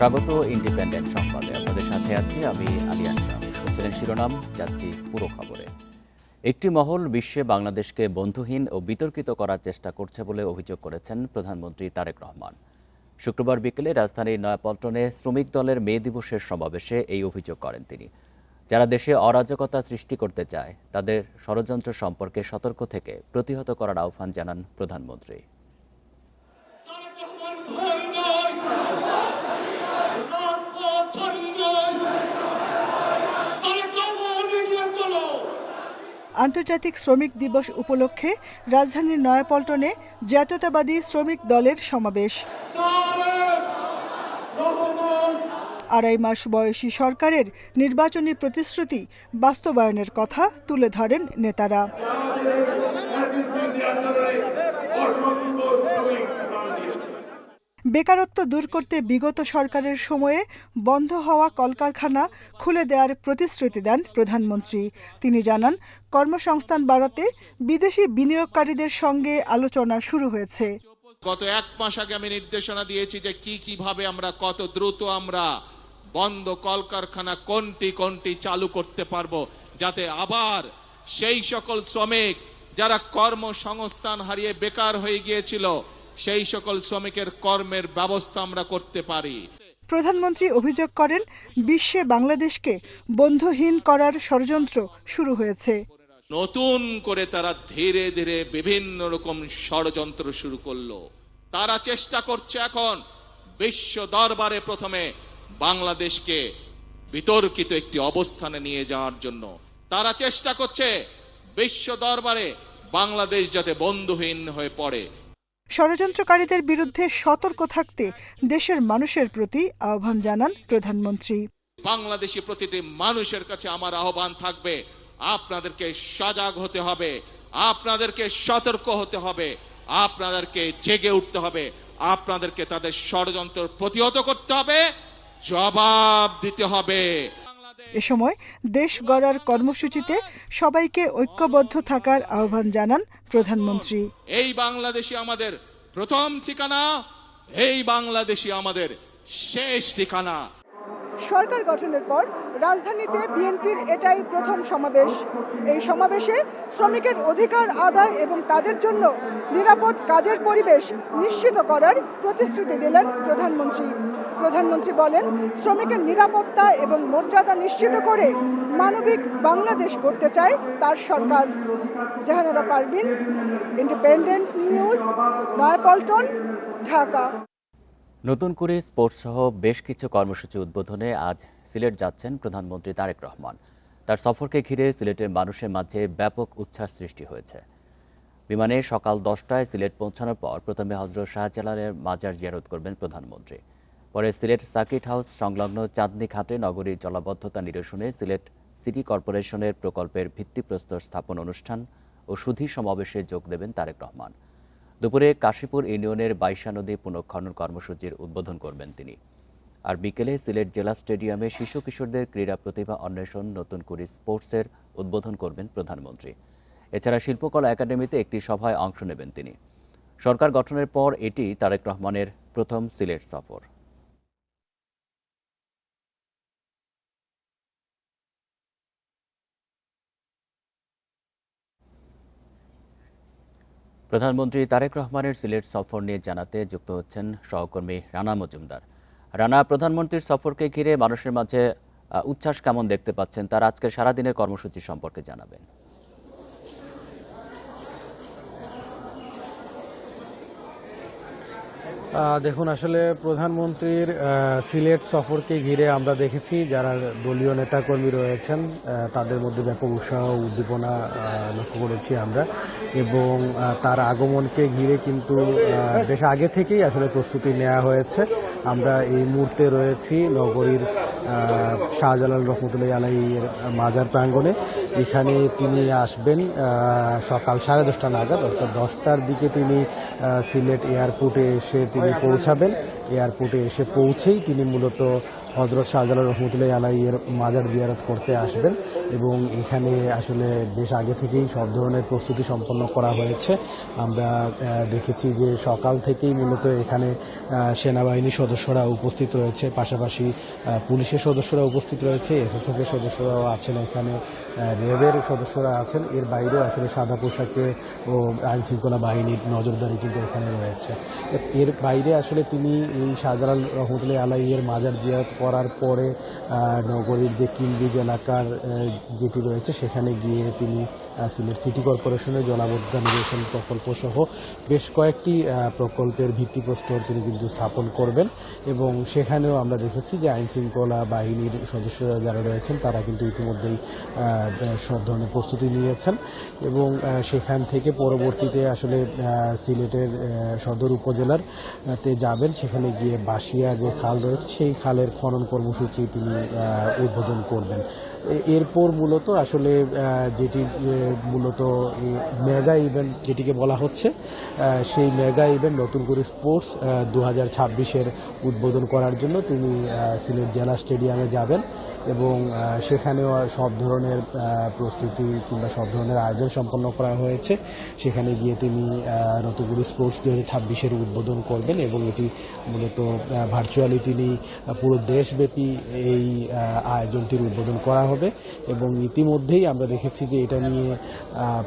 স্বাগত ইন্ডিপেন্ডেন্ট সংবাদে। আপনাদের সাথে আছি আমি আলী আসলাম। শুনছিলেন শিরোনাম, যাচ্ছি পুরো খবরে। একটি মহল বিশ্বে বাংলাদেশকে বন্ধুহীন ও বিতর্কিত করার চেষ্টা করছে বলে অভিযোগ করেছেন প্রধানমন্ত্রী তারেক রহমান। শুক্রবার বিকেলে রাজধানীর নয়াপল্টনে শ্রমিক দলের মে দিবসের সমাবেশে এই অভিযোগ করেন তিনি। যারা দেশে অরাজকতা সৃষ্টি করতে চায় তাদের ষড়যন্ত্র সম্পর্কে সতর্ক থেকে প্রতিহত করার আহ্বান জানান প্রধানমন্ত্রী। আন্তর্জাতিক শ্রমিক দিবস উপলক্ষে রাজধানীর নয়াপল্টনে জাতীয়তাবাদী শ্রমিক দলের সমাবেশ। 2.5 মাস বয়সী সরকারের নির্বাচনী প্রতিশ্রুতি বাস্তবায়নের কথা তুলে ধরেন নেতারা। বেকারত্ব দূর করতে বিগত সরকারের সময়ে বন্ধ হওয়া কলকারখানা খুলে দেওয়ার প্রতিশ্রুতি দেন প্রধানমন্ত্রী। তিনি জানান, কর্মসংস্থান বাড়াতে বিদেশি বিনিয়োগকারীদের সঙ্গে আলোচনা শুরু হয়েছে। গত 1 মাস আগে আমি নির্দেশনা দিয়েছি যে কিভাবে আমরা কত দ্রুত আমরা বন্ধ কলকারখানা কোনটি চালু করতে পারবো, যাতে আবার সেই সকল শ্রমিক যারা কর্মসংস্থান হারিয়ে বেকার হয়ে গিয়েছিল সেই সকল শ্রমিকের কর্মের ব্যবস্থা আমরা করতে পারি। প্রধানমন্ত্রী অভিযোগ করেন, বিশ্বে বাংলাদেশকে বন্ধুহীন করার ষড়যন্ত্র শুরু হয়েছে। নতুন করে তারা ধীরে ধীরে বিভিন্ন রকম ষড়যন্ত্র শুরু করলো। তারা চেষ্টা করছে এখন বিশ্ব দরবারে প্রথমে বাংলাদেশকে বিতর্কিত একটি অবস্থানে নিয়ে যাওয়ার জন্য। তারা চেষ্টা করছে বিশ্ব দরবারে বাংলাদেশ যাতে বন্ধুহীন হয়ে পড়ে। ষড়যন্ত্রকারীদের বিরুদ্ধে সতর্ক থাকতে দেশের মানুষের প্রতি আহ্বান জানান প্রধানমন্ত্রী। বাংলাদেশি প্রতিটি মানুষের কাছে আমার আহ্বান থাকবে, আপনাদেরকে সজাগ হতে হবে, আপনাদেরকে সতর্ক হতে হবে, আপনাদেরকে জেগে উঠতে হবে, আপনাদেরকে তাদের ষড়যন্ত্র প্রতিহত করতে হবে, জবাব দিতে হবে। এ সময় দেশ গড়ার কর্মসূচিতে সবাইকে ঐক্যবদ্ধ থাকার আহ্বান জানান প্রধানমন্ত্রী। এই বাংলাদেশই আমাদের প্রথম ঠিকানা, এই বাংলাদেশই আমাদের শেষ ঠিকানা। সরকার গঠনের পর রাজধানীতে বিএনপির এটাই প্রথম সমাবেশ। এই সমাবেশে শ্রমিকের অধিকার আদায় এবং তাদের জন্য নিরাপদ কাজের পরিবেশ নিশ্চিত করার প্রতিশ্রুতি দিলেন প্রধানমন্ত্রী। প্রধানমন্ত্রী বলেন, শ্রমিকের নিরাপত্তা এবং মর্যাদা নিশ্চিত করে মানবিক বাংলাদেশ গড়তে চায় তার সরকার। Jahanara Parvin, independent news, Nayapaltan, Dhaka. নতুন করে স্পোর্টস সহ বেশ কিছু কর্মসূচি উদ্বোধনে আজ সিলেট যাচ্ছেন প্রধানমন্ত্রী তারেক রহমান। তার সফরকে ঘিরে সিলেটের মানুষের মাঝে ব্যাপক উচ্ছ্বাস সৃষ্টি হয়েছে। বিমানে সকাল 10টায় সিলেট পৌঁছানোর পর প্রথমে হযরত শাহজালালের মাজার জিয়ারত করবেন প্রধানমন্ত্রী। পরে সিলেট সার্কিট হাউস সংলগ্ন চাঁদনী ঘাটে নগরীর জলাবদ্ধতা নিরসনে সিলেট সিটি কর্পোরেশনের প্রকল্পের ভিত্তিপ্রস্তর স্থাপন অনুষ্ঠান ও সুধী সমাবেশে যোগ দেবেন তারেক রহমান। দুপুরে কাশীপুর ইউনিয়নের বাইশা নদী পুনঃখনন কর্মসূচির উদ্বোধন করবেন তিনি। আর বিকেলে সিলেট জেলা স্টেডিয়ামে শিশু কিশোরদের ক্রীড়া প্রতিভা অন্বেষণ নতুন করে স্পোর্টসের উদ্বোধন করবেন প্রধানমন্ত্রী। এছাড়া শিল্পকলা একাডেমিতে একটি সভায় অংশ নেবেন তিনি। সরকার গঠনের পর এটি তারেক রহমানের প্রথম সিলেট সফর। প্রধানমন্ত্রী তারেক রহমানের সিলেট সফর নিয়ে জানাতে যুক্ত হচ্ছেন সহকর্মী রানা মজুমদার। রানা, প্রধানমন্ত্রীর সফরকে ঘিরে মানুষের মাঝে উচ্ছ্বাস কেমন দেখতে পাচ্ছেন, তার আজকের সারাদিনের কর্মসূচি সম্পর্কে জানাবেন। দেখুন, আসলে প্রধানমন্ত্রীর সিলেট সফরকে ঘিরে আমরা দেখেছি যারা দলীয় নেতাকর্মী রয়েছেন তাদের মধ্যে ব্যাপক উৎসাহ উদ্দীপনা লক্ষ্য করেছি আমরা, এবং তার আগমনকে ঘিরে কিন্তু বেশ আগে থেকেই আসলে প্রস্তুতি নেওয়া হয়েছে। আমরা এই মুহূর্তে রয়েছি নগরীর শাহজালাল রহমতুল্লাহি আলাইহির মাজার প্রাঙ্গণে, এখানে তিনি আসবেন সকাল 10:30 নাগাদ, অর্থাৎ 10টার দিকে তিনি সিলেট এয়ারপোর্টে এসে তিনি পৌঁছাবেন। এয়ারপোর্টে এসে পৌঁছেই তিনি মূলত হযরত শাহজালাল রহমতুল্লাহ আলাইহির মাজার জিয়ারত করতে আসবেন এবং এখানে আসলে বেশ আগে থেকেই সব ধরনের প্রস্তুতি সম্পন্ন করা হয়েছে। আমরা দেখেছি যে সকাল থেকেই মূলত এখানে সেনাবাহিনীর সদস্যরা উপস্থিত রয়েছে, পাশাপাশি পুলিশের সদস্যরা উপস্থিত রয়েছে, এসএসএফ এর সদস্যরাও আছেন, এখানে র্যাবের সদস্যরা আছেন। এর বাইরেও আসলে সাদা পোশাকে ও আইনশৃঙ্খলা বাহিনীর নজরদারি কিন্তু এখানে রয়েছে। এর বাইরে আসলে তিনি এই শাহজালাল রহমতুল্লাহ আলাইহির মাজার জিয়ারত করার পরে নগরীর যে কিংব্রিজ এলাকার যেটি রয়েছে সেখানে গিয়ে তিনি সিলেট সিটি কর্পোরেশনের জলাবদ্ধতা নিরসন প্রকল্প সহ বেশ কয়েকটি প্রকল্পের ভিত্তিপ্রস্তর তিনি কিন্তু স্থাপন করবেন এবং সেখানেও আমরা দেখেছি যে আইনশৃঙ্খলা বাহিনীর সদস্যরা যারা রয়েছেন তারা কিন্তু ইতিমধ্যেই সব ধরনের প্রস্তুতি নিয়েছেন এবং সেখান থেকে পরবর্তীতে আসলে সিলেটের সদর উপজেলার তে যাবেন। সেখানে গিয়ে বাসিয়া যে খাল রয়েছে সেই খালের খনন কর্মসূচি তিনি উদ্বোধন করবেন। এরপর মূলত আসলে যেটি মূলত মেগা ইভেন্ট যেটিকে বলা হচ্ছে সেই মেগা ইভেন্ট নতুন করে স্পোর্টস 2026-এর উদ্বোধন করার জন্য তিনি সিলেট জেলা স্টেডিয়ামে যাবেন এবং সেখানেও সব ধরনের প্রস্তুতি কিংবা সব ধরনের আয়োজন সম্পন্ন করা হয়েছে। সেখানে গিয়ে তিনি নতুনগুড়ি স্পোর্টস 2026-এর উদ্বোধন করবেন এবং এটি মূলত ভার্চুয়ালি তিনি পুরো দেশব্যাপী এই আয়োজনটির উদ্বোধন করা হবে এবং ইতিমধ্যেই আমরা দেখেছি যে এটা নিয়ে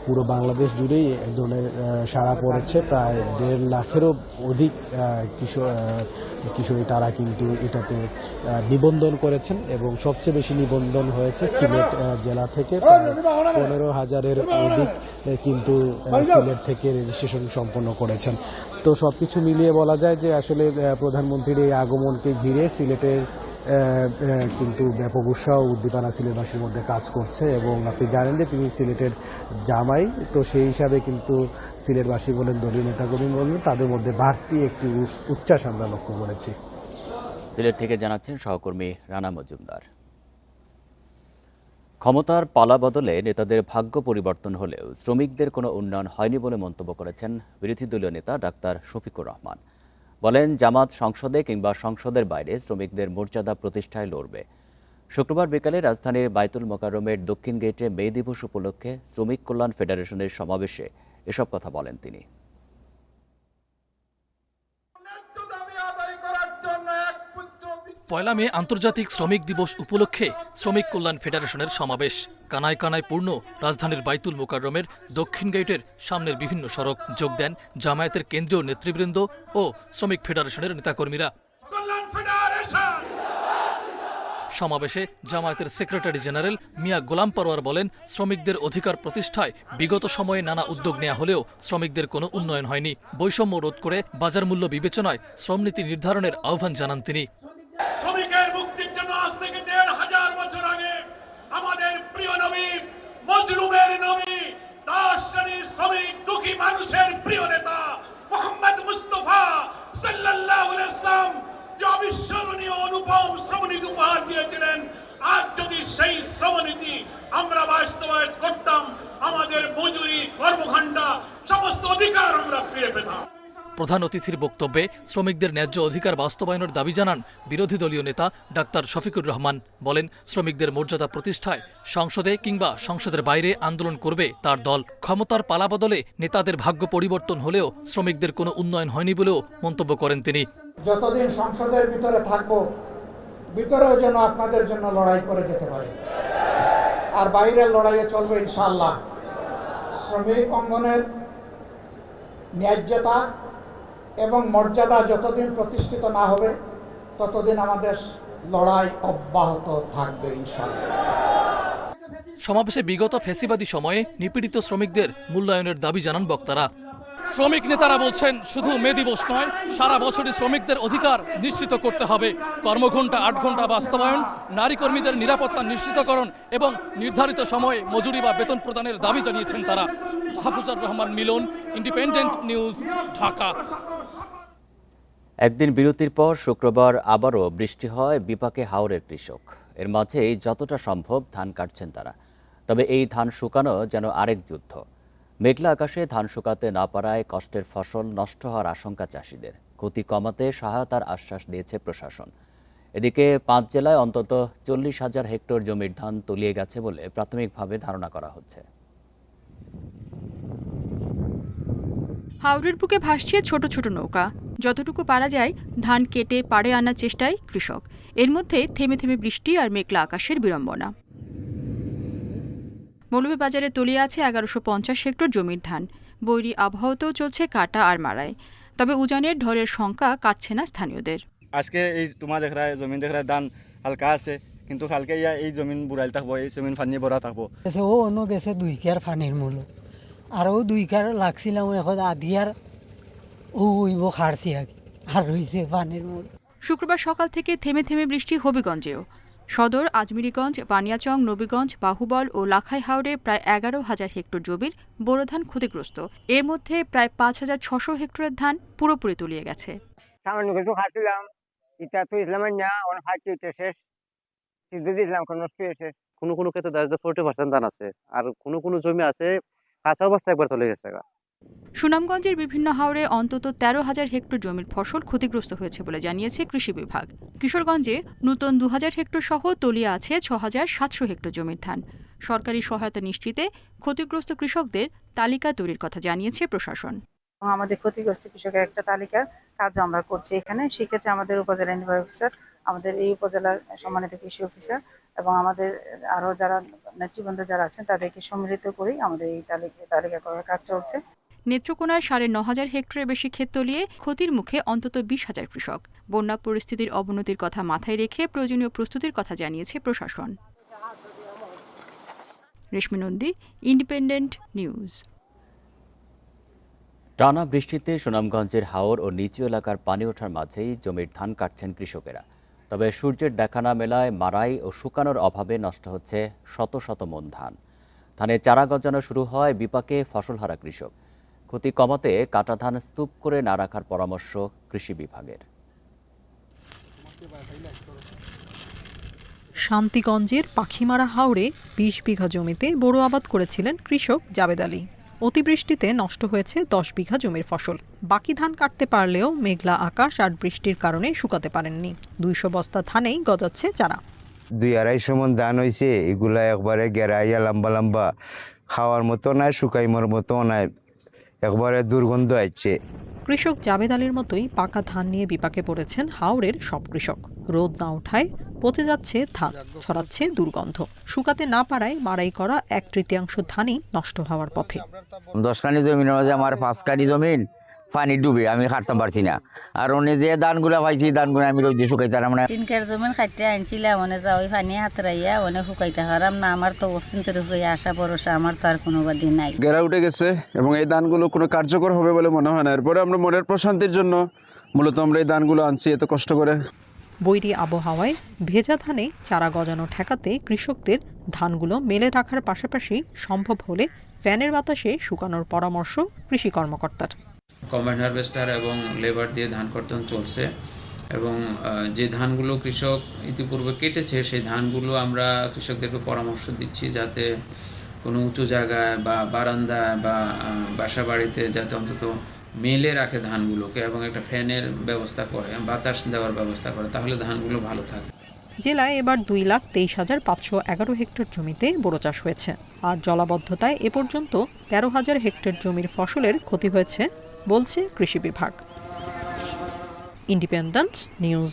পুরো বাংলাদেশ জুড়েই এক ধরনের সাড়া পড়েছে। প্রায় 1.5 লাখেরও অধিক কিশোরী তারা কিন্তু এটাতে নিবন্ধন করেছেন এবং সবচেয়ে বেশি নিবন্ধন হয়েছে সিলেট জেলা থেকে। প্রায় 15,000-এর অধিক কিন্তু সিলেট থেকে রেজিস্ট্রেশন সম্পন্ন করেছেন। তো সবকিছু মিলিয়ে বলা যায় যে আসলে প্রধানমন্ত্রীর এই আগমনকে ঘিরে সিলেটের কিন্তু ব্যাপক উৎসাহ উদ্দীপনা সিলেটবাসীর মধ্যে কাজ করছে এবং আপনি জানেন যে তিনি সিলেটের জামাই, তো সেই হিসাবে কিন্তু সিলেটবাসী বলেন, দলীয় নেতাকর্মী বলেন, তাদের মধ্যে বাড়তি একটি উচ্ছ্বাস আমরা লক্ষ্য করেছি। সিলেট থেকে জানাচ্ছেন সহকর্মী রানা মজুমদার। ক্ষমতার পালা বদলে নেতাদের ভাগ্য পরিবর্তন হলেও শ্রমিকদের কোনো উন্নয়ন হয়নি বলে মন্তব্য করেছেন বিরোধী দলীয় নেতা ডাক্তার শফিকুর রহমান। বলেন, জামাত সংসদে কিংবা সংসদের বাইরে শ্রমিকদের মর্যাদা প্রতিষ্ঠায় লড়বে। শুক্রবার বিকালে রাজধানীর বায়তুল মোকাররমের দক্ষিণ গেটে মে দিবস উপলক্ষে শ্রমিক কল্যাণ ফেডারেশনের সমাবেশে এসব কথা বলেন তিনি। পয়লা মে আন্তর্জাতিক শ্রমিক দিবস উপলক্ষে শ্রমিক কল্যাণ ফেডারেশনের সমাবেশ। কানায় কানায় পূর্ণ রাজধানীর বাইতুল মোকাররমের দক্ষিণ গেটের সামনের বিভিন্ন সড়ক। যোগ দেন জামায়াতের কেন্দ্রীয় নেতৃবৃন্দ ও শ্রমিক ফেডারেশনের নেতাকর্মীরা। সমাবেশে জামায়াতের সেক্রেটারি জেনারেল মিয়া গোলাম পরোয়ার বলেন, শ্রমিকদের অধিকার প্রতিষ্ঠায় বিগত সময়ে নানা উদ্যোগ নেওয়া হলেও শ্রমিকদের কোনো উন্নয়ন হয়নি। বৈষম্য রোধ করে বাজার মূল্য বিবেচনায় শ্রমনীতি নির্ধারণের আহ্বান জানান তিনি। শ্রমিকের মুক্তির জন্য আজ থেকে 1,500 বছর আগে আমাদের প্রিয় নবী, মজলুমের নবী, 10 শ্রেণীর শ্রমিক দুঃখী মানুষের প্রিয় নেতা মুহাম্মদ মুস্তাফা সাল্লাল্লাহু আলাইহি ওয়াসাল্লাম যে অবিস্মরণীয় অনুপম শ্রমনীতি উপহার দিয়েছিলেন, আজ যদি সেই শ্রমনীতি আমরা বাস্তবায়ন করতাম, আমাদের মজুরি, কর্মঘণ্টা, সমস্ত অধিকার আমরা ফিরে পেতাম। প্রধান অতিথির বক্তব্যে শ্রমিকদের ন্যায্য অধিকার বাস্তবায়নের দাবি জানান বিরোধী দলীয় নেতা ডাক্তার শফিকুর রহমান। বলেন, শ্রমিকদের মর্যাদা প্রতিষ্ঠায় সংসদে কিংবা সংসদের বাইরে আন্দোলন করবে তার দল। ক্ষমতার পালাবদলে নেতাদের ভাগ্য পরিবর্তন হলেও শ্রমিকদের কোনো উন্নয়ন হয়নি বলেও মন্তব্য করেন তিনি। যতদিন সংসদের ভিতরে থাকবো, ভিতরেও যেন আপনাদের জন্য লড়াই করে যেতে পারে, আর বাইরের লড়াইয়ে চলবে ইনশাআল্লাহ। শ্রমিক অঙ্গনের ন্যায্যতা এবং মর্যাদা যতদিন প্রতিষ্ঠিত না হবে ততদিন আমাদের লড়াই অব্যাহত থাকবে ইনশাআল্লাহ। সমাবেশে বিগত ফ্যাসিবাদী সময়ে নিপীড়িত শ্রমিকদের মূল্যায়নের দাবি জানান বক্তারা। শ্রমিক নেতারা বলছেন, শুধু মে দিবস নয়, সারা বছরই শ্রমিকদের অধিকার নিশ্চিত করতে হবে। কর্মঘণ্টা 8 ঘণ্টা বাস্তবায়ন, নারী কর্মীদের নিরাপত্তা নিশ্চিতকরণ এবং নির্ধারিত সময়ে মজুরি বা বেতন প্রদানের দাবি জানিয়েছেন তারা। মাহফুজার রহমান মিলন, ইন্ডিপেন্ডেন্ট নিউজ, ঢাকা। একদিন বিরতির পর শুক্রবার আবারও বৃষ্টি হয় বিপাকে হাওরের কৃষক। এর মাঝেই যতটা সম্ভব ধান কাটছেন তারা। তবে এই ধান শুকানো যেন আরেক যুদ্ধ। মেঘলা আকাশে ধান শুকাতে না পারায় কষ্টের ফসল নষ্ট হওয়ার আশঙ্কা চাষিদের। ক্ষতি কমাতে সহায়তার আশ্বাস দিয়েছে প্রশাসন। এদিকে 5 জেলায় অন্তত 40,000 হেক্টর জমির ধান তলিয়ে গেছে বলে প্রাথমিকভাবে ধারণা করা হচ্ছে। হাওরের বুকে ভাসছে ছোট ছোট নৌকা। যতটুকু পারা যায় ধান কেটে পাড়ে আনার চেষ্টায় কৃষক। এর মধ্যে থেমে থেমে বৃষ্টি আর মেঘলা আকাশের বিড়ম্বনা। মৌলভীবাজারে তলিয়ে আছে 1150 হেক্টর জমির ধান। বৈরী আবহাওয়াতেও চলছে কাটা আর মারাই। তবে উজানের ঢলের শঙ্কা কাটছে না স্থানীয়দের। আজকে এই তোমার দেখ রায় জমিন দেখ রায় ধান হালকা আছে, কিন্তু কালকে ইয়া এই জমিন বুড়াইল থাকবো, এই জমিন ফানি ভরা থাকবো। ও অন্য গেছে 2 কেয়ার ফানির মূল আর ও 2 কেয়ার লাগছিলাম, এখন আধিয়ার ও উইব খাড়ছি আর রয়েছে পানির মূল। শুক্রবার সকাল থেকে থেমে থেমে বৃষ্টি হবিগঞ্জেও। সদর, আজমিরিগঞ্জ, বানিয়াচং, নবীগঞ্জ, বাহুবল ও লাখাই হাওরে প্রায় 11,000 হেক্টর জমির বোরো ধান ক্ষতিগ্রস্ত। এর মধ্যে প্রায় 5,600 হেক্টরের ধান পুরোপুরি তলিয়ে গেছে। সামান্য কিছু খাটলাম, এটা তো ইসলামের না, অনেক ফাটি শেষ সিদ্ধ দিয়েছিলাম, নষ্ট হয়েছে। কোনো ক্ষেত্রে 40% ধান আছে, আর কোনো জমি আছে কাঁচা অবস্থা একবার চলে গেছে। সুনামগঞ্জের বিভিন্ন হাওরে অন্তত 13,000 হেক্টর জমির ফসল ক্ষতিগ্রস্ত হয়েছে বলে জানিয়েছে কৃষি বিভাগ। কিশোরগঞ্জে নতুন 2,000 হেক্টর সহ তলিয়ে আছে 6,700 হেক্টর জমির ধান। সরকারি সহায়তা নিশ্চিতে ক্ষতিগ্রস্ত কৃষকদের তালিকা তৈরির কথা জানিয়েছে প্রশাসন। আমাদের ক্ষতিগ্রস্ত কৃষকের একটা তালিকার কাজও আমরা করছি এখানে। সেক্ষেত্রে আমাদের উপজেলা নির্বাহী অফিসার, আমাদের এই উপজেলার সম্মানিত কৃষি অফিসার এবং আমাদের আরও যারা নেতৃবৃন্দ যারা আছেন তাদেরকে সম্মিলিত করেই আমাদের এই তালিকা করার কাজ চলছে। নেত্রকোনার 9,500 হেক্টরের বেশি ক্ষেত তলিয়ে ক্ষতির মুখে অন্তত 20,000 কৃষক। বন্যা পরিস্থিতির অবনতির কথা মাথায় রেখে প্রয়োজনীয় প্রস্তুতির কথা জানিয়েছে প্রশাসন। রেশমি নন্দী, ইন্ডিপেন্ডেন্ট নিউজ। টানা বৃষ্টিতে সুনামগঞ্জের হাওর ও নিচু এলাকার পানি ওঠার মাঝেই জমির ধান কাটছেন কৃষকেরা। তবে সূর্যের দেখা না মেলায় মাড়াই ও শুকানোর অভাবে নষ্ট হচ্ছে শত শত মণ ধান। ধানের চারা গজানো শুরু হয় বিপাকে ফসলহারা কৃষক। ক্ষতি কমাতে কাটা ধান স্তূপ করে না রাখার পরামর্শ কৃষি বিভাগের। শান্তিগঞ্জের পাখিমারা হাওরে 20 বিঘা জমিতে বোরো আবাদ করেছিলেন কৃষক জাবেদ আলী। অতিবৃষ্টিতে নষ্ট হয়েছে 10 বিঘা জমির ফসল। বাকি ধান কাটতে পারলেও মেঘলা আকাশ আর বৃষ্টির কারণে শুকাতে পারেননি। 200 বস্তা ধানেই গজাচ্ছে চারা। 2-250 মণ ধান হয়েছে, এগুলা একবারে গেরাইয়া লম্বা লম্বা, খাওয়ার মতো নাই, শুকাইমর মতো নাই, একবারে দুর্গন্ধ আসছে। কৃষক জাবেদ আলীর মতোই পাকা ধান নিয়ে বিপাকে পড়েছেন হাওরের সব কৃষক। রোদ না ওঠায় পচে যাচ্ছে ধান, ছড়াচ্ছে দুর্গন্ধ। শুকাতে না পারায় মাড়াই করা 1/3 ধানই নষ্ট হওয়ার পথে। 10 কানি জমির মাঝে আমার 5 কানি জমিন পানি ডুবে, আমি কাটতাম পারছি না। আর অনে যে ধানগুলা পাইছি ধানগুলো আমি রোদে শুকাইতে পারলাম না। 3 কার জমিন খাইতে আনছিলাম, মনে যা ওই পানি হাতরাইয়া অনেক শুকাইতে পারলাম না। আমার তো অচিন্তের উপরে আশা ভরসা, আমার তো আর কোনো বাদি নাই। গেরা উঠে গেছে এবং এই ধানগুলো কোনো কার্যকর হবে বলে মনে হয় না। এরপরে আমরা মনের প্রশান্তির জন্য মূলত আমরা এই ধানগুলো আনছি এত কষ্ট করে। বৈরী আবহাওয়ায় ভেজা ধানে চারা গজানো ঠেকাতে কৃষকদের ধানগুলো মেলে রাখার পাশাপাশি সম্ভব হলে ফ্যানের বাতাসে শুকানোর পরামর্শ কৃষি কর্মকর্তার। কম্বাইন্ড হারভেস্টার এবং লেবার দিয়ে ধান কর্তন চলছে এবং যে ধানগুলো কৃষক ইতিপূর্বে কেটেছে সেই ধানগুলো আমরা কৃষকদেরকে পরামর্শ দিচ্ছি যাতে কোনো উঁচু জায়গায় বা বারান্দায় বা বাসা বাড়িতে যাতে অন্তত মেলে রাখে ধানগুলোকে এবং একটা ফ্যানের ব্যবস্থা করে, বাতাস দেওয়ার ব্যবস্থা করে, তাহলে ধানগুলো ভালো থাকে। জেলায় এবার 2,23,511 হেক্টর জমিতে বোরো চাষ হয়েছে। আর জলাবদ্ধতায় এ পর্যন্ত 13,000 হেক্টর জমির ফসলের ক্ষতি হয়েছে বলছে কৃষি বিভাগ। Independent news.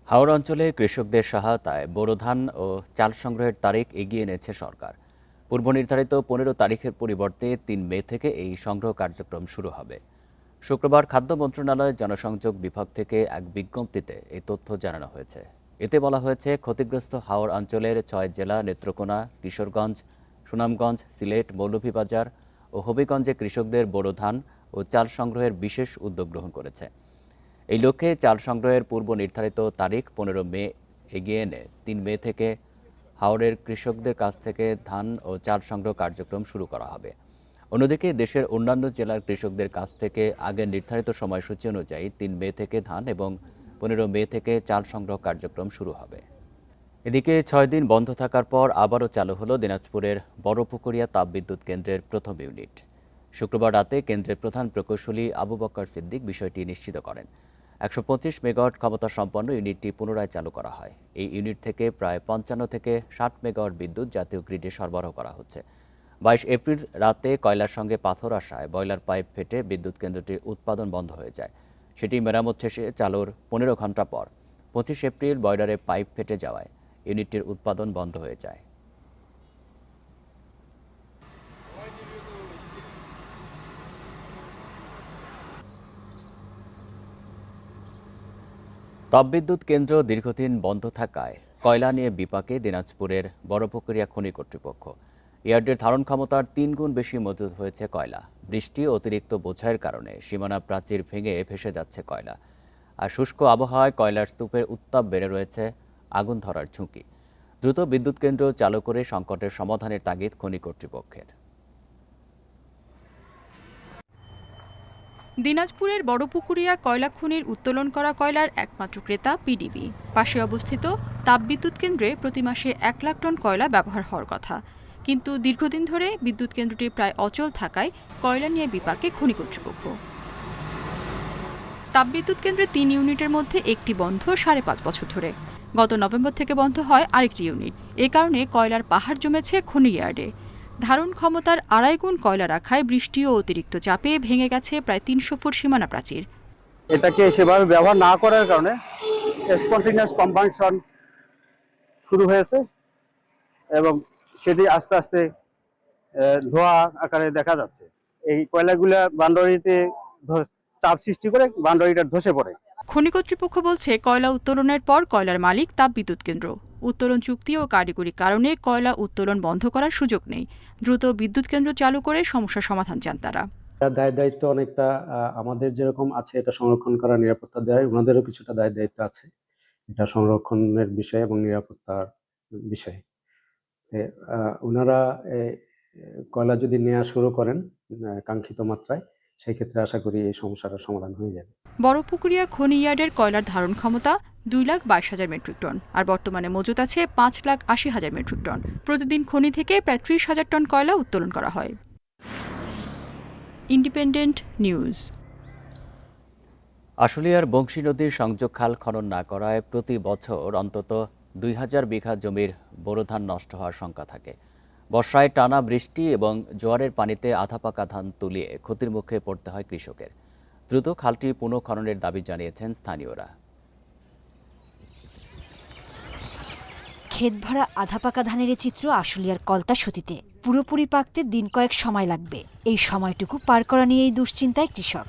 হাওর অঞ্চলে কৃষকদের সহায়তায় বোরো ধান ও চাল সংগ্রহের তারিখ এগিয়ে এনেছে সরকার। পূর্ব নির্ধারিত 15 তারিখের পরিবর্তে 3 মে থেকে এই সংগ্রহ কার্যক্রম শুরু হবে। শুক্রবার খাদ্য মন্ত্রণালয়ের জনসংযোগ বিভাগ থেকে এক বিজ্ঞপ্তিতে এই তথ্য জানানো হয়েছে। এতে বলা হয়েছে, ক্ষতিগ্রস্ত হাওর অঞ্চলের 6 জেলা নেত্রকোনা, কিশোরগঞ্জ, সুনামগঞ্জ, সিলেট, মৌলভীবাজার ও হবিগঞ্জে কৃষকদের বোরো ধান ও চাল সংগ্রহের বিশেষ উদ্যোগ গ্রহণ করেছে। এই লক্ষ্যে চাল সংগ্রহের পূর্ব নির্ধারিত তারিখ 15 মে এগিয়ে এনে 3 মে থেকে হাওরের কৃষকদের কাছ থেকে ধান ও চাল সংগ্রহ কার্যক্রম শুরু করা হবে। অন্যদিকে দেশের অন্যান্য জেলার কৃষকদের কাছ থেকে আগের নির্ধারিত সময়সূচি অনুযায়ী 3 মে থেকে ধান এবং 15 মে থেকে চাল সংগ্রহ কার্যক্রম শুরু হবে। এদিকে 6 দিন বন্ধ থাকার পর আবারও চালু হলো দিনাজপুরের বড়পুকুরিয়া তাপবিদ্যুৎ কেন্দ্রের প্রথম ইউনিট। শুক্রবার রাতে কেন্দ্রের প্রধান প্রকৌশলী আবু বকর সিদ্দিক বিষয়টি নিশ্চিত করেন। 125 মেগাওয়াট ক্ষমতা সম্পন্ন ইউনিটটি পুনরায় চালু করা হয়। এই ইউনিট থেকে প্রায় 55 থেকে 60 মেগাওয়াট বিদ্যুৎ জাতীয় গ্রিডে সরবরাহ করা হচ্ছে। 22 এপ্রিল রাতে কয়লার সঙ্গে পাথর আসায় বয়লার পাইপ ফেটে বিদ্যুৎ কেন্দ্রটির উৎপাদন বন্ধ হয়ে যায়। সেটি মেরামত শেষে চালুর 15 ঘণ্টা পর 25 এপ্রিল বয়লারে পাইপ ফেটে যাওয়ায় ইউনিটটির উৎপাদন বন্ধ হয়ে যায়। তাপবিদ্যুৎ কেন্দ্র দীর্ঘদিন বন্ধ থাকায় কয়লা নিয়ে বিপাকে দিনাজপুরের বড়পুকুরিয়া খনি কর্তৃপক্ষ। ইয়ার্ডের ধারণ ক্ষমতার 3 গুণ বেশি মজুত হয়েছে কয়লা। বৃষ্টি অতিরিক্ত বোঝাইয়ের কারণে সীমানা প্রাচীর ভেঙে ভেসে যাচ্ছে কয়লা। আর শুষ্ক আবহাওয়ায় কয়লার স্তূপের উত্তাপ বেড়ে রয়েছে আগুন ধরার ঝুঁকি। দ্রুত বিদ্যুৎ কেন্দ্র চালু করে সংকটের সমাধানের তাগিদ খনি কর্তৃপক্ষের। দিনাজপুরের বড়পুকুরিয়া কয়লা খনির উত্তোলন করা কয়লার একমাত্র ক্রেতা পিডিবি। পাশে অবস্থিত তাপবিদ্যুৎ কেন্দ্রে প্রতি মাসে 1 লাখ টন কয়লা ব্যবহার হওয়ার কথা, কিন্তু দীর্ঘদিন ধরে বিদ্যুৎ কেন্দ্রটি প্রায় অচল থাকায় কয়লা নিয়ে বিপাকে খনি কর্তৃপক্ষ। তাপবিদ্যুৎ কেন্দ্রে 3 ইউনিটের মধ্যে একটি বন্ধ 5.5 বছর ধরে। গত নভেম্বর থেকে বন্ধ হয় আরেকটি ইউনিট। এ কারণে কয়লার পাহাড় জমেছে খনি ইয়ার্ডে। ধারণ ক্ষমতার 2.5 গুণ কয়লা রাখায় বৃষ্টি ও অতিরিক্ত চাপে ভেঙে গেছে প্রায় 300 ফুট সীমানা প্রাচীর। এটাকে সেভাবে ব্যবহার না করার কারণে স্পন্টেনিয়াস কম্বাসন শুরু হয়েছে এবং সেটি আস্তে আস্তে ধোঁয়া আকারে দেখা যাচ্ছে। এই কয়লাগুলা বান্ডারিতে চাপ সৃষ্টি করে বান্ডারিটা ধসে পড়ে। খনি কর্তৃপক্ষ বলছে কয়লা উত্তোলনের পর কয়লার মালিক তাপবিদ্যুৎ কেন্দ্র। উত্তোলন চুক্তি ও কারিগরি কারণে কয়লা উত্তোলন বন্ধ করার সুযোগ নেই। দ্রুত বিদ্যুৎ কেন্দ্র চালু করে সমস্যার সমাধান চান তারা। দায়িত্ব অনেকটা আমাদের যেরকম আছে এটা সংরক্ষণ করা, নিরাপত্তা দেয়, ওনাদেরও কিছুটা দায়িত্ব আছে এটা সংরক্ষণের বিষয় এবং নিরাপত্তার বিষয়। ওনারা কয়লা যদি নেওয়া শুরু করেন কাঙ্ক্ষিত মাত্রায়, সেই ক্ষেত্রে আশা করি এই সমস্যাটার সমাধান হয়ে যাবে। বড়পুকুরিয়া খনি ইয়ার্ডের কয়লার ধারণ ক্ষমতা 2,22,000 মেট্রিক টন, আর বর্তমানে মজুত আছে 5,80,000 মেট্রিক টন। প্রতিদিন খনি থেকে প্রায় 30,000 টন কয়লা উত্তোলন করা হয়। Independent news. আশুলিয়ার বংশী নদীর সংযোগ খাল খনন না করায় প্রতি বছর অন্তত 2000 বিঘা জমির বোরো ধান নষ্ট হওয়ার শঙ্কা থাকে। বর্ষায় টানা বৃষ্টি এবং জোয়ারের পানিতে আধা পাকা ধান তুলিয়ে ক্ষতির মুখে পড়তে হয় কৃষকের। দ্রুত খালটি পুনঃখননের দাবি জানিয়েছেন স্থানীয়রা। ক্ষেত ভরা আধা পাকা ধানের চিত্র আশুলিয়ার কলতা সতীতে। পুরোপুরি পাকতে দিন কয়েক সময় লাগবে। এই সময়টুকু পার করা নিয়েই দুশ্চিন্তায় কৃষক।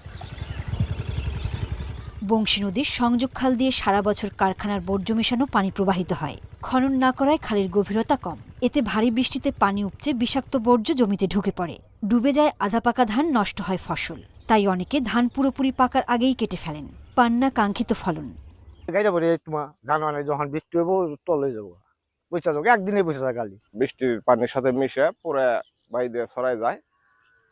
বংশী নদীর সংযোগ খাল দিয়ে সারা বছর কারখানার বর্জ্য মেশানো পানি প্রবাহিত হয়। খনন না করায় খালের গভীরতা কম। এতে ভারী বৃষ্টিতে পানি উপচে বিষাক্ত বর্জ্য জমিতে ঢুকে পড়ে। ডুবে যায় আধা পাকা ধান, নষ্ট হয় ফসল। তাই অনেকে ধান পুরোপুরি পাকার আগেই কেটে ফেলেন, পান না কাঙ্ক্ষিত ফলন। যখন বৃষ্টি হবো তলে যাবো, বসে যাবো, একদিনে বসে যায় গালি। বৃষ্টির পানির সাথে মিশে পুরো বাই দিয়ে ছড়াই যায়,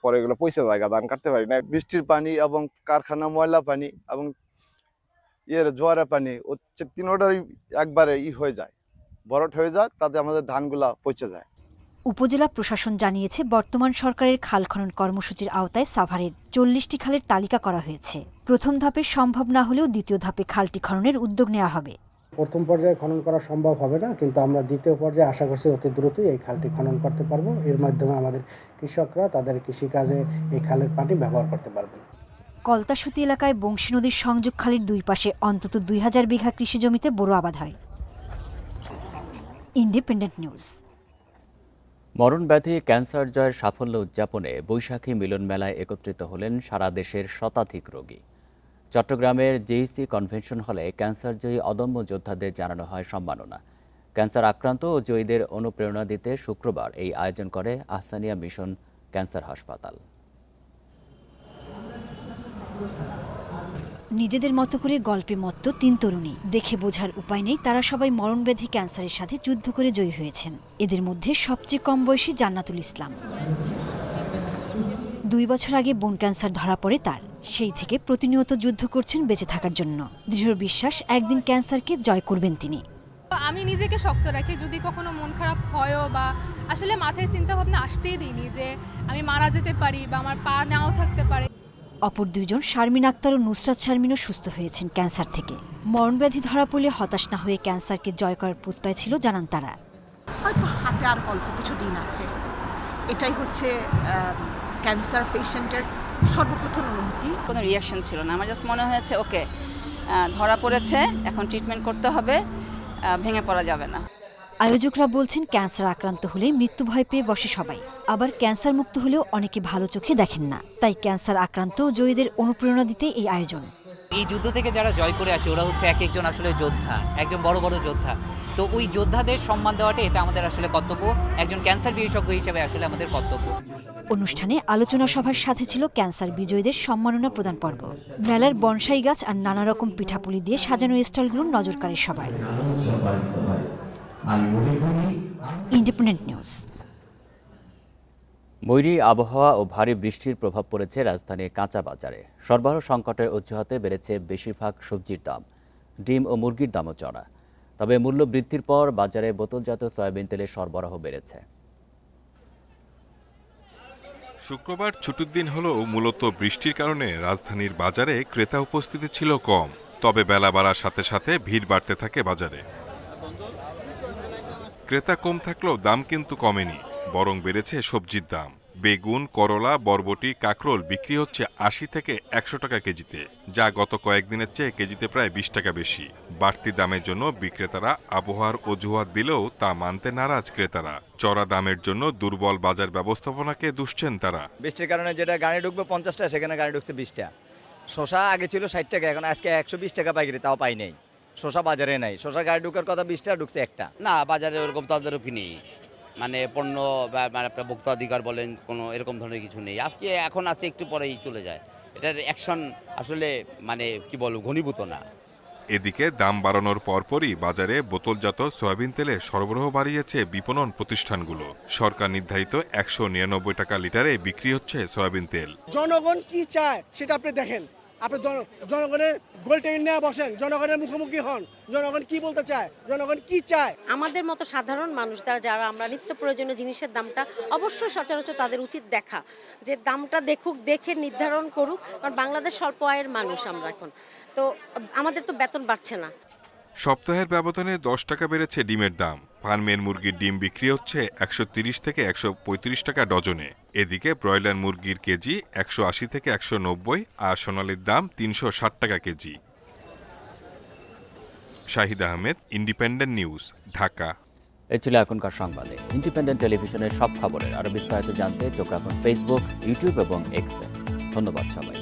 পরে এগুলো পয়সা যায়, ধান কাটতে পারি না। বৃষ্টির পানি এবং কারখানা ময়লা পানি এবং জোয়ারের পানি হচ্ছে, তিনোটাই একবারে হয়ে যায়, ভরট হয়ে যায়, তাতে আমাদের ধানগুলা পচে যায়। উপজেলা প্রশাসন জানিয়েছে বর্তমান সরকারের খাল খনন কর্মসূচির আওতায় সাভারের 40টি খালের তালিকা করা হয়েছে। প্রথম ধাপে সম্ভব না হলেও দ্বিতীয় ধাপে খালটি খননের উদ্যোগ নেওয়া হবে। প্রথম পর্যায়ে খনন করা সম্ভব হবে না, কিন্তু আমরা দ্বিতীয় পর্যায়ে আশা করছি অতি দ্রুতই এই খালটি খনন করতে পারবো। এর মাধ্যমে আমাদের কৃষকরা তাদের কৃষিকাজে এই খালের পানি ব্যবহার করতে পারবেন। কলতাসুতি এলাকায় বংশী নদীর সংযোগ খালের দুই পাশে অন্তত 2000 বিঘা কৃষি জমিতে বোরো আবাদ হয়। Independent news. মরণব্যাধি ক্যান্সার জয়ের সাফল্য উদযাপনে বৈশাখী মিলন মেলায় একত্রিত হলেন সারা দেশের শতাধিক রোগী। চট্টগ্রামের জেইসি কনভেনশন হলে ক্যান্সারজয়ী অদম্য যোদ্ধাদের জানানো হয় সম্মাননা। ক্যান্সার আক্রান্ত ও জয়ীদের অনুপ্রেরণা দিতে শুক্রবার এই আয়োজন করে আহসানিয়া মিশন ক্যান্সার হাসপাতাল। নিজেদের মতো করে গল্পে মত্ত 3 তরুণী। দেখে বোঝার উপায় নেই তারা সবাই মরণব্যাধি ক্যান্সারের সাথে যুদ্ধ করে জয়ী হয়েছেন। এদের মধ্যে সবচেয়ে কম বয়সী জান্নাতুল ইসলাম। 2 বছর আগে বোন ক্যান্সার ধরা পড়ে তার। সেই থেকে প্রতিনিয়ত যুদ্ধ করছেন বেঁচে থাকার জন্য। দৃঢ় বিশ্বাস একদিন ক্যান্সারকে জয় করবেন তিনি। আমি নিজেকে শক্ত রাখি, যদি কখনো মন খারাপ হয়ও বা আসলে মাথায় চিন্তা ভাবনা আসতেই দিইনি যে আমি মারা যেতে পারি বা আমার পা নাও থাকতে পারে। অপর দুইজন শারমিন আক্তার ও নুসরাত শারমিনও সুস্থ হয়েছেন ক্যান্সার থেকে। মরণব্যাধি ধরা পড়লে হতাশ না হয়ে ক্যান্সারকে জয় করার প্রত্যয় ছিল জানান তারা। হয়তো হাতে আর অল্প কিছু দিন আছে, এটাই হচ্ছে ক্যান্সার পেশেন্টের সর্বপ্রথম অনুভূতি। কোনো রিয়াকশন ছিল না, আমার জাস্ট মনে হয়েছে ওকে ধরা পড়েছে, এখন ট্রিটমেন্ট করতে হবে, ভেঙে পড়া যাবে না। আয়োজকরা বলছেন ক্যান্সার আক্রান্ত হলে মৃত্যু ভয় পেয়ে বসে সবাই, আবার ক্যান্সার মুক্ত হলেও অনেকে ভালো চোখে দেখেন না। তাই ক্যান্সার আক্রান্ত জয়ীদের অনুপ্রেরণা দিতে এই আয়োজন। এই যুদ্ধ থেকে যারা জয় করে আসে ওরা হচ্ছে এক একজন আসলে যোদ্ধা, একজন বড় বড় যোদ্ধা। তো ওই যোদ্ধাদের সম্মান দেওয়াটা এটা আমাদের আসলে কর্তব্য, একজন ক্যান্সার বিশেষজ্ঞ হিসেবে আসলে আমাদের কর্তব্য। অনুষ্ঠানে আলোচনা সভার সাথে ছিল ক্যান্সার বিজয়ীদের সম্মাননা প্রদান পর্ব। মেলার বনসাই গাছ আর নানা রকম পিঠাপুলি দিয়ে সাজানো স্টলগুলো নজর কাড়ে সবার। Independent news. বৈরী আবহাওয়া ও ভারী বৃষ্টির প্রভাব পড়েছে রাজধানীর কাঁচা বাজারে। সরবরাহ সংকটের অজুহাতে বেড়েছে বেশিরভাগ সবজির দাম, ডিম ও মুরগির দামও চড়া। তবে মূল্য বৃদ্ধির পর বাজারে বোতলজাত সয়াবিন তেলের সরবরাহ বেড়েছে। শুক্রবার ছুটির দিন হলেও মূলত বৃষ্টির কারণে রাজধানীর বাজারে ক্রেতা উপস্থিতি ছিল কম। তবে বেলা বাড়ার সাথে সাথে ভিড় বাড়তে থাকে বাজারে। ক্রেতা কম থাকলেও দাম কিন্তু কমেনি, বরং বেড়েছে সবজির দাম। বেগুন, করলা, বরবটি, কাঁকরোল বিক্রি হচ্ছে ৮০ থেকে ১০০ টাকা কেজিতে, যা গত কয়েকদিনের চেয়ে কেজিতে প্রায় ২০ টাকা বেশি। বাড়তি দামের জন্য বিক্রেতারা আবহাওয়ার অজুহাত দিলেও তা মানতে নারাজ ক্রেতারা। চড়া দামের জন্য দুর্বল বাজার ব্যবস্থাপনাকে দুষছেন তারা। বৃষ্টির কারণে যেটা গাড়ি ঢুকবে ৫০ টাকা, সেখানে গাড়ি ঢুকছে ২০ টাকা। শসা আগে ছিল ৬০ টাকা, এখন আজকে ১২০ টাকা পাইকারি, তাও পাই নাই। শসা বাজারে নাই, শসা গাড়ি ঢুকার কথা ২০ টাকা, ঢুকছে একটা। না, বাজারে ওরকম তদারকি নেই, মানে পণ্য বা আপনার ভোক্তাধিকার বলেন কোনো এরকম ধরনের কিছু নেই। আজকে এখন আছে, একটু পরেই চলে যায়। এটার অ্যাকশন আসলে মানে কি বলবো, ঘনীভূত না। এদিকে দাম বাড়ানোর পরপরই বাজারে বোতলজাত সয়াবিন তেলে সরবরাহ বাড়িয়েছে বিপণন প্রতিষ্ঠানগুলো। সরকার নির্ধারিত ১৯৯ টাকা লিটারে বিক্রি হচ্ছে সয়াবিন তেল। জনগণ কি চায় সেটা আপনি দেখেন, আপনি জনগণের গোল টেবিল নিয়ে বসেন, জনগণের মুখোমুখি হন, জনগণ কি বলতে চায়, জনগণ কি চায়। আমাদের মতো সাধারণ মানুষ যারা আমরা নিত্য প্রয়োজনীয় জিনিসের দামটা অবশ্যই সচরাচর তাদের উচিত দেখা, যে দামটা দেখুক, দেখে নির্ধারণ করুক। কারণ বাংলাদেশ স্বল্প আয়ের মানুষ আমরা, এখন তো আমাদের তো বেতন বাড়ছে না। সপ্তাহের ব্যবধানে ১০ টাকা বেড়েছে ডিমের দাম। ফার্মের মুরগির ডিম বিক্রি হচ্ছে ১৩০ থেকে ১৩৫ টাকা ডজনে। এদিকে ব্রয়লার মুরগির কেজি ১৮০ থেকে ১৯০, আর সোনালির দাম ৩৬০ টাকা KG. Shahid Ahmed, independent news, Dhaka. এই ছিল এখনকার সংবাদে। ইন্ডিপেন্ডেন্ট টেলিভিশনের সব খবরের আরও বিস্তারিত জানতে চোখ রাখুন ফেসবুক, ইউটিউব এবং এক্সে। ধন্যবাদ সবাই।